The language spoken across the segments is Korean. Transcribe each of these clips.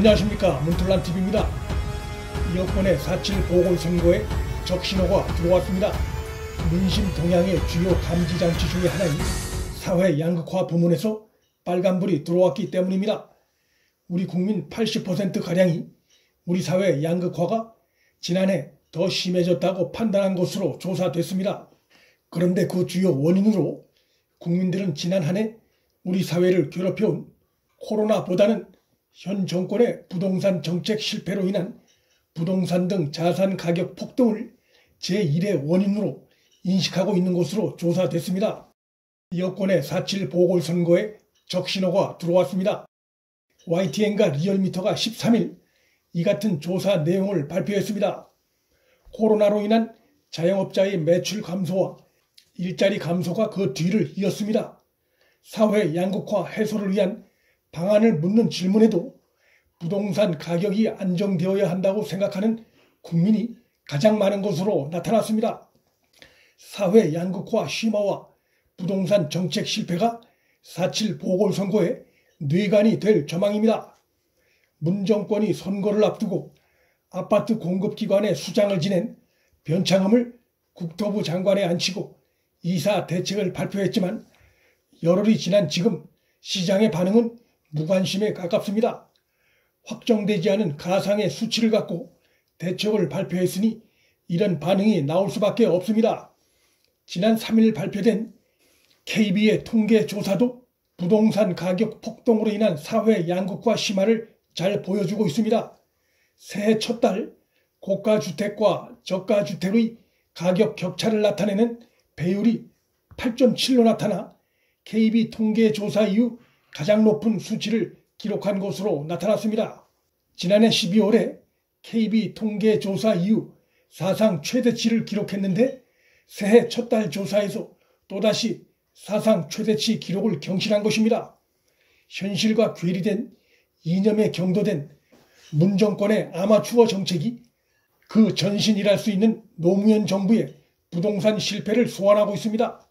안녕하십니까, 문틀란TV입니다. 여권의 4.7 보궐선거에 적신호가 들어왔습니다. 민심 동향의 주요 감지장치 중의 하나인 사회 양극화 부문에서 빨간불이 들어왔기 때문입니다. 우리 국민 80%가량이 우리 사회 양극화가 지난해 더 심해졌다고 판단한 것으로 조사됐습니다. 그런데 그 주요 원인으로 국민들은 지난 한 해 우리 사회를 괴롭혀온 코로나보다는 현 정권의 부동산 정책 실패로 인한 부동산 등 자산 가격 폭등을 제1의 원인으로 인식하고 있는 것으로 조사됐습니다. 여권의 4.7 보궐선거에 적신호가 들어왔습니다. YTN과 리얼미터가 13일 이 같은 조사 내용을 발표했습니다. 코로나로 인한 자영업자의 매출 감소와 일자리 감소가 그 뒤를 이었습니다. 사회 양극화 해소를 위한 방안을 묻는 질문에도 부동산 가격이 안정되어야 한다고 생각하는 국민이 가장 많은 것으로 나타났습니다. 사회 양극화 심화와 부동산 정책 실패가 4.7 보궐선거의 뇌관이 될 전망입니다. 문 정권이 선거를 앞두고 아파트 공급기관의 수장을 지낸 변창흠을 국토부 장관에 앉히고 이사 대책을 발표했지만 열흘이 지난 지금 시장의 반응은 무관심에 가깝습니다. 확정되지 않은 가상의 수치를 갖고 대책을 발표했으니 이런 반응이 나올 수밖에 없습니다. 지난 3일 발표된 KB의 통계 조사도 부동산 가격 폭등으로 인한 사회 양극화 심화를 잘 보여주고 있습니다. 새해 첫 달 고가주택과 저가주택의 가격 격차를 나타내는 배율이 8.7로 나타나 KB 통계 조사 이후 가장 높은 수치를 기록한 것으로 나타났습니다. 지난해 12월에 KB 통계 조사 이후 사상 최대치를 기록했는데 새해 첫 달 조사에서 또다시 사상 최대치 기록을 경신한 것입니다. 현실과 괴리된 이념에 경도된 문 정권의 아마추어 정책이 그 전신이랄 수 있는 노무현 정부의 부동산 실패를 소환하고 있습니다.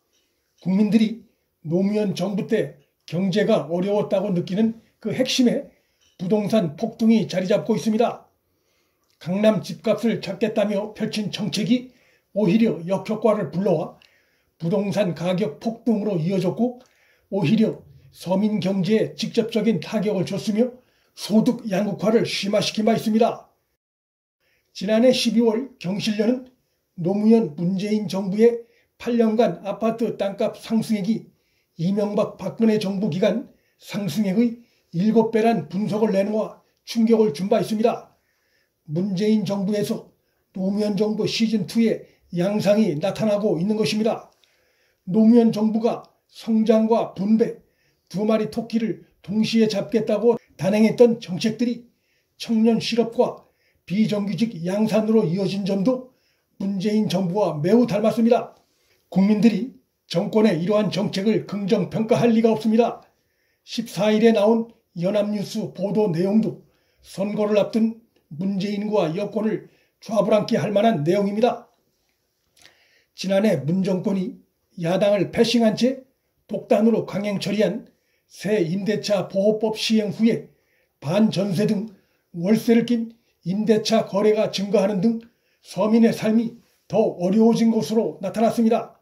국민들이 노무현 정부 때 경제가 어려웠다고 느끼는 그 핵심에 부동산 폭등이 자리 잡고 있습니다. 강남 집값을 잡겠다며 펼친 정책이 오히려 역효과를 불러와 부동산 가격 폭등으로 이어졌고 오히려 서민 경제에 직접적인 타격을 줬으며 소득 양극화를 심화시킨 바 있습니다. 지난해 12월 경실련은 노무현 문재인 정부의 8년간 아파트 땅값 상승액이 이명박 박근혜 정부 기간 상승액의 7배란 분석을 내놓아 충격을 준 바 있습니다. 문재인 정부에서 노무현 정부 시즌2의 양상이 나타나고 있는 것입니다. 노무현 정부가 성장과 분배, 두 마리 토끼를 동시에 잡겠다고 단행했던 정책들이 청년 실업과 비정규직 양산으로 이어진 점도 문재인 정부와 매우 닮았습니다. 국민들이 정권의 이러한 정책을 긍정평가할 리가 없습니다. 14일에 나온 연합뉴스 보도 내용도 선거를 앞둔 문재인과 여권을 좌불안게 할 만한 내용입니다. 지난해 문 정권이 야당을 패싱한 채 독단으로 강행 처리한 새 임대차 보호법 시행 후에 반전세 등 월세를 낀 임대차 거래가 증가하는 등 서민의 삶이 더 어려워진 것으로 나타났습니다.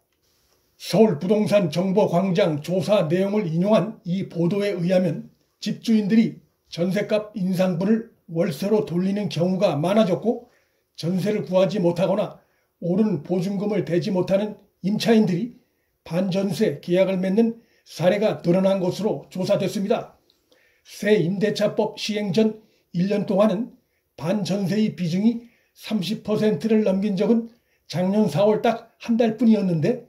서울부동산정보광장 조사 내용을 인용한 이 보도에 의하면 집주인들이 전셋값 인상분을 월세로 돌리는 경우가 많아졌고 전세를 구하지 못하거나 오른 보증금을 대지 못하는 임차인들이 반전세 계약을 맺는 사례가 늘어난 것으로 조사됐습니다. 새 임대차법 시행 전 1년 동안은 반전세의 비중이 30%를 넘긴 적은 작년 4월 딱 한 달뿐이었는데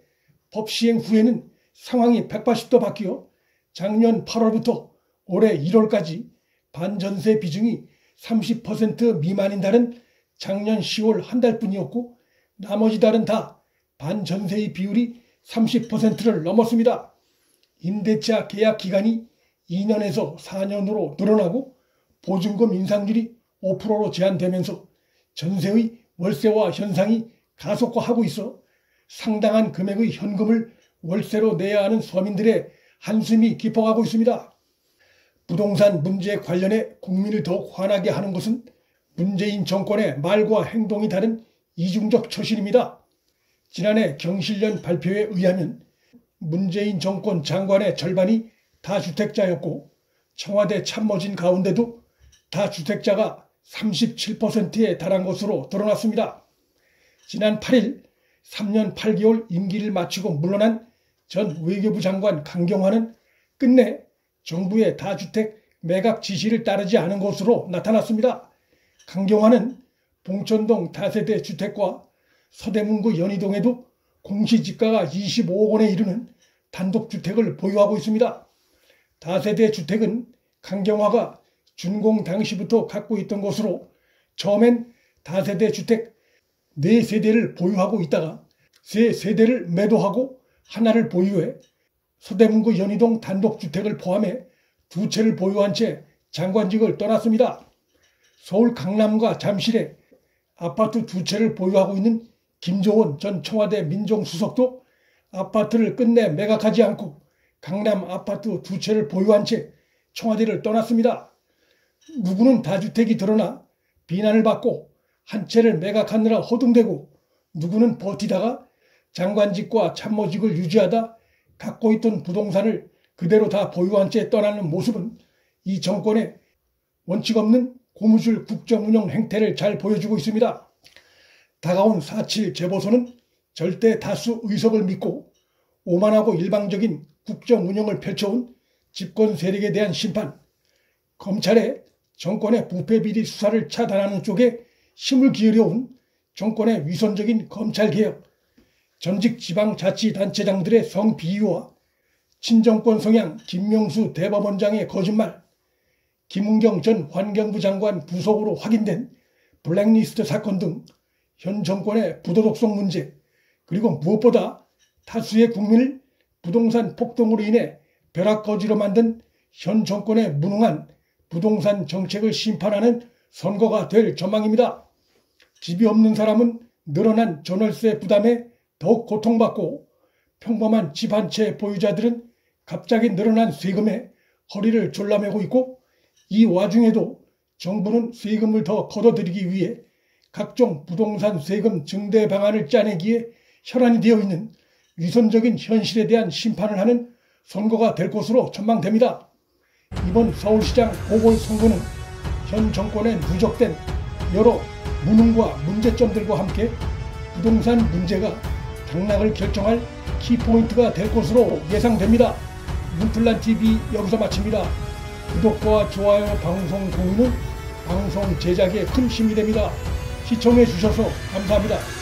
법 시행 후에는 상황이 180도 바뀌어 작년 8월부터 올해 1월까지 반전세 비중이 30% 미만인 달은 작년 10월 한 달뿐이었고 나머지 달은 다 반전세의 비율이 30%를 넘었습니다. 임대차 계약 기간이 2년에서 4년으로 늘어나고 보증금 인상률이 5%로 제한되면서 전세의 월세화 현상이 가속화하고 있어 상당한 금액의 현금을 월세로 내야 하는 서민들의 한숨이 깊어가고 있습니다. 부동산 문제 관련해 국민을 더욱 화나게 하는 것은 문재인 정권의 말과 행동이 다른 이중적 처신입니다. 지난해 경실련 발표에 의하면 문재인 정권 장관의 절반이 다주택자였고 청와대 참모진 가운데도 다주택자가 37%에 달한 것으로 드러났습니다. 지난 8일 3년 8개월 임기를 마치고 물러난 전 외교부 장관 강경화는 끝내 정부의 다주택 매각 지시를 따르지 않은 것으로 나타났습니다. 강경화는 봉천동 다세대 주택과 서대문구 연희동에도 공시지가가 25억 원에 이르는 단독주택을 보유하고 있습니다. 다세대 주택은 강경화가 준공 당시부터 갖고 있던 것으로 처음엔 다세대 주택 4세대를 보유하고 있다가 3세대를 매도하고 하나를 보유해 서대문구 연희동 단독주택을 포함해 2채를 보유한 채 장관직을 떠났습니다. 서울 강남과 잠실에 아파트 2채를 보유하고 있는 김조원 전 청와대 민정수석도 아파트를 끝내 매각하지 않고 강남 아파트 2채를 보유한 채 청와대를 떠났습니다. 누구는 다주택이 드러나 비난을 받고 한 채를 매각하느라 허둥대고 누구는 버티다가 장관직과 참모직을 유지하다 갖고 있던 부동산을 그대로 다 보유한 채 떠나는 모습은 이 정권의 원칙 없는 고무줄 국정운영 행태를 잘 보여주고 있습니다. 다가온 4.7 재보선은 절대 다수 의석을 믿고 오만하고 일방적인 국정운영을 펼쳐온 집권 세력에 대한 심판, 검찰의 정권의 부패비리 수사를 차단하는 쪽에 힘을 기울여온 정권의 위선적인 검찰개혁, 전직 지방자치단체장들의 성비위와 친정권 성향 김명수 대법원장의 거짓말, 김은경 전 환경부 장관 부속으로 확인된 블랙리스트 사건 등 현 정권의 부도덕성 문제, 그리고 무엇보다 다수의 국민을 부동산 폭등으로 인해 벼락거지로 만든 현 정권의 무능한 부동산 정책을 심판하는 선거가 될 전망입니다. 집이 없는 사람은 늘어난 전월세 부담에 더욱 고통받고 평범한 집 한 채 보유자들은 갑자기 늘어난 세금에 허리를 졸라매고 있고, 이 와중에도 정부는 세금을 더 걷어들이기 위해 각종 부동산 세금 증대 방안을 짜내기에 혈안이 되어 있는 위선적인 현실에 대한 심판을 하는 선거가 될 것으로 전망됩니다. 이번 서울시장 보궐선거는 현 정권의 누적된 여러 무능과 문제점들과 함께 부동산 문제가 당락을 결정할 키포인트가 될 것으로 예상됩니다. 문틀란TV 여기서 마칩니다. 구독과 좋아요, 방송 공유는 방송 제작에 큰 힘이 됩니다. 시청해 주셔서 감사합니다.